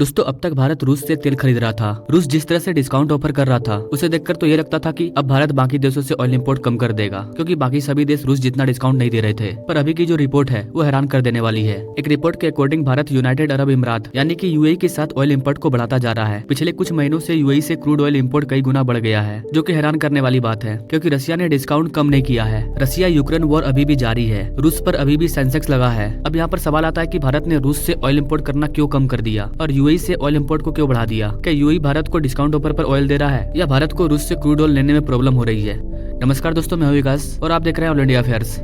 दोस्तों अब तक भारत रूस से तेल खरीद रहा था। रूस जिस तरह से डिस्काउंट ऑफर कर रहा था उसे देखकर तो ये लगता था कि अब भारत बाकी देशों से ऑयल इंपोर्ट कम कर देगा, क्योंकि बाकी सभी देश रूस जितना डिस्काउंट नहीं दे रहे थे। पर अभी की जो रिपोर्ट है वो हैरान कर देने वाली है। एक रिपोर्ट के according Bharat United Arab Imarat यानी कि यूएई के साथ ऑयल इंपोर्ट को बढ़ाता जा रहा है। पिछले कुछ महीनों से यूएई से क्रूड ऑयल इंपोर्ट कई गुना बढ़ गया है, जो कि हैरान करने वाली बात है, क्योंकि रशिया ने डिस्काउंट कम नहीं किया है। रशिया यूक्रेन वॉर अभी भी जारी है, रूस पर अभी भी सेंसेक्स लगा है। अब यहाँ पर सवाल आता है कि भारत ने रूस से ऑयल इंपोर्ट करना क्यों कम कर दिया और यूएई से ऑयल इंपोर्ट को क्यों बढ़ा दिया। क्या यूएई भारत को डिस्काउंट ऑफर पर ऑयल दे रहा है या भारत को रूस से क्रूड ऑयल लेने में प्रॉब्लम हो रही है। नमस्कार दोस्तों, मैं हूं विकास और आप देख रहे हैं ऑल इंडिया अफेयर्स।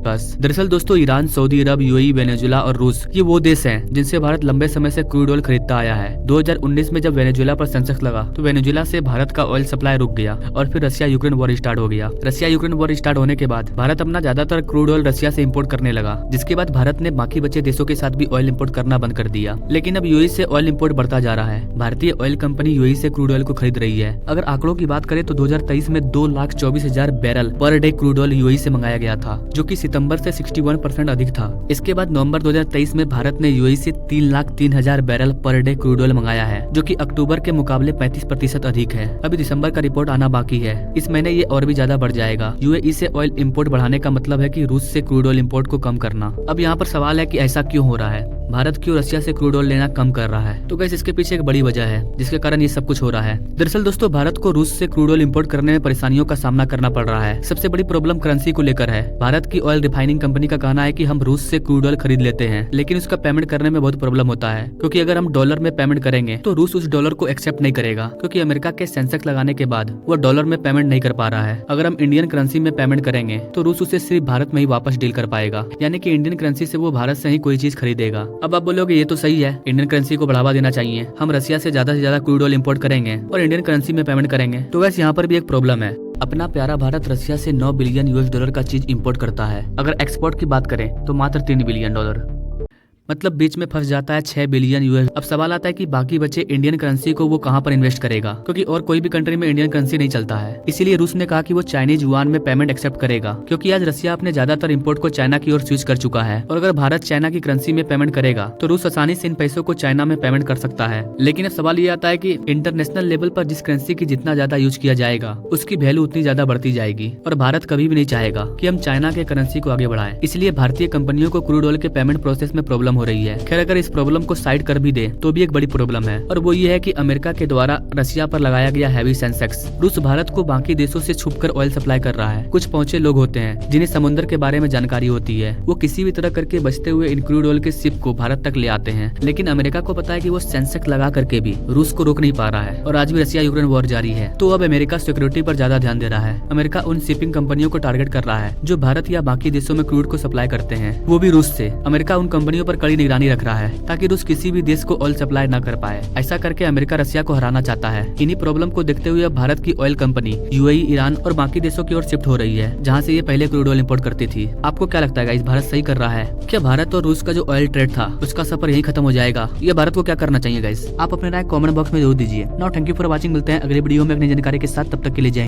दरअसल दोस्तों ईरान, सऊदी अरब, यूएई, वेनेजुएला और रूस ये वो देश हैं जिनसे भारत लंबे समय से क्रूड ऑयल खरीदता आया है। 2019 में जब वेनेजुएला पर सेंसेक्स लगा तो वेनेजुएला से भारत का ऑयल सप्लाई रुक गया और फिर रशिया यूक्रेन वॉर स्टार्ट हो गया। रशिया यूक्रेन वॉर स्टार्ट होने के बाद भारत अपना ज्यादातर क्रूड ऑयल रशिया से इम्पोर्ट करने लगा, जिसके बाद भारत ने बाकी बचे देशों के साथ भी ऑयल इम्पोर्ट करना बंद कर दिया। लेकिन अब यूएई से ऑयल इम्पोर्ट बढ़ता जा रहा है। भारतीय ऑयल कंपनी यूएई से क्रूड ऑयल को खरीद रही है। अगर आंकड़ों की बात करें तो 2023 में 2,24,000 barrel per day crude oil UAE से मंगाया गया था, जो कि सितंबर से 61% अधिक था। इसके बाद नवंबर 2023 में भारत ने यूएई से 3,03,000 barrel per day crude oil मंगाया है, जो कि अक्टूबर के मुकाबले 35% अधिक है। अभी दिसंबर का रिपोर्ट आना बाकी है, इस महीने ये और भी ज्यादा बढ़ जाएगा। यूएई से ऑयल इंपोर्ट बढ़ाने का मतलब है कि रूस से क्रूड ऑयल इंपोर्ट को कम करना। अब यहाँ पर सवाल है कि ऐसा क्यों हो रहा है, भारत क्यों रशिया से क्रूड ऑयल लेना कम कर रहा है। तो गाइस इसके पीछे एक बड़ी वजह है जिसके कारण ये सब कुछ हो रहा है। दरअसल दोस्तों भारत को रूस से क्रूड ऑयल इंपोर्ट करने में परेशानियों का सामना करना पड़ रहा है। सबसे बड़ी प्रॉब्लम करेंसी को लेकर है। भारत की ऑयल रिफाइनिंग कंपनी का कहना है कि हम रूस से क्रूड ऑयल खरीद लेते हैं, लेकिन उसका पेमेंट करने में बहुत प्रॉब्लम होता है, क्योंकि अगर हम डॉलर में पेमेंट करेंगे तो रूस उस डॉलर को एक्सेप्ट नहीं करेगा, क्योंकि अमेरिका के सेंसेक्स लगाने के बाद वो डॉलर में पेमेंट नहीं कर पा रहा है। अगर हम इंडियन करेंसी में पेमेंट करेंगे तो रूस उसे सिर्फ भारत में ही वापस डील कर पाएगा, यानी कि इंडियन करेंसी से वो भारत से ही कोई चीज खरीदेगा। अब आप बोलोगे ये तो सही है, इंडियन करेंसी को बढ़ावा देना चाहिए, हम रशिया से ज्यादा क्रूड ऑयल इंपोर्ट करेंगे और इंडियन करेंसी में पेमेंट करेंगे। तो वैसे यहाँ पर भी एक प्रॉब्लम है। अपना प्यारा भारत रशिया से 9 बिलियन यूएस डॉलर का चीज इंपोर्ट करता है। अगर एक्सपोर्ट की बात करें तो मात्र 3 बिलियन डॉलर, मतलब बीच में फंस जाता है 6 बिलियन यूएस। अब सवाल आता है कि बाकी बचे इंडियन करेंसी को वो कहां पर इन्वेस्ट करेगा, क्योंकि और कोई भी कंट्री में इंडियन करेंसी नहीं चलता है। इसीलिए रूस ने कहा कि वो चाइनीज युआन में पेमेंट एक्सेप्ट करेगा, क्योंकि आज रशिया अपने ज्यादातर इंपोर्ट को चाइना की ओर स्विच कर चुका है। और अगर भारत चाइना की करेंसी में पेमेंट करेगा तो रूस आसानी से इन पैसों को चाइना में पेमेंट कर सकता है। लेकिन अब सवाल ये आता है कि इंटरनेशनल लेवल पर जिस करेंसी की जितना ज्यादा यूज किया जाएगा उसकी वैल्यू उतनी ज्यादा बढ़ती जाएगी, और भारत कभी भी नहीं चाहेगा कि हम चाइना के करेंसी को आगे बढ़ाएं। इसलिए भारतीय कंपनियों को क्रूड ऑयल के पेमेंट प्रोसेस में प्रॉब्लम हो रही है। खैर अगर इस प्रॉब्लम को साइड कर भी दे तो भी एक बड़ी प्रॉब्लम है, और वो ये है कि अमेरिका के द्वारा रशिया पर लगाया गया हैवी सेंसेक्स। रूस भारत को बाकी देशों से छुपकर ऑयल सप्लाई कर रहा है। कुछ पहुंचे लोग होते हैं जिन्हें समुद्र के बारे में जानकारी होती है, वो किसी भी तरह करके बचते हुए इन क्रूड ऑयल के शिप को भारत तक ले आते हैं। लेकिन अमेरिका को पता है कि वो सेंसेक्स लगा करके भी रूस को रोक नहीं पा रहा है, और आज भी रशिया यूक्रेन वॉर जारी है। तो अब अमेरिका सिक्योरिटी पर ज्यादा ध्यान दे रहा है। अमेरिका उन शिपिंग कंपनियों को टारगेट कर रहा है जो भारत या बाकी देशों में क्रूड को सप्लाई करते हैं, वो भी रूस से। अमेरिका उन कंपनियों पर कड़ी निगरानी रख रहा है ताकि रूस किसी भी देश को ऑयल सप्लाई न कर पाए। ऐसा करके अमेरिका रशिया को हराना चाहता है। इन्हीं प्रॉब्लम को देखते हुए अब भारत की ऑयल कंपनी यूएई, ईरान और बाकी देशों की ओर शिफ्ट हो रही है, जहां से ये पहले क्रूड ऑयल इंपोर्ट करती थी। आपको क्या लगता है गाइस, भारत सही कर रहा है? क्या भारत और रूस का जो ऑयल ट्रेड था उसका सफर यही खत्म हो जाएगा, या भारत को क्या करना चाहिए गाइस? आप अपने राय कमेंट बॉक्स में जरूर दीजिए। Now thank you for watching. मिलते हैं अगले वीडियो में अपनी जानकारी के साथ, तब तक के लिए जय।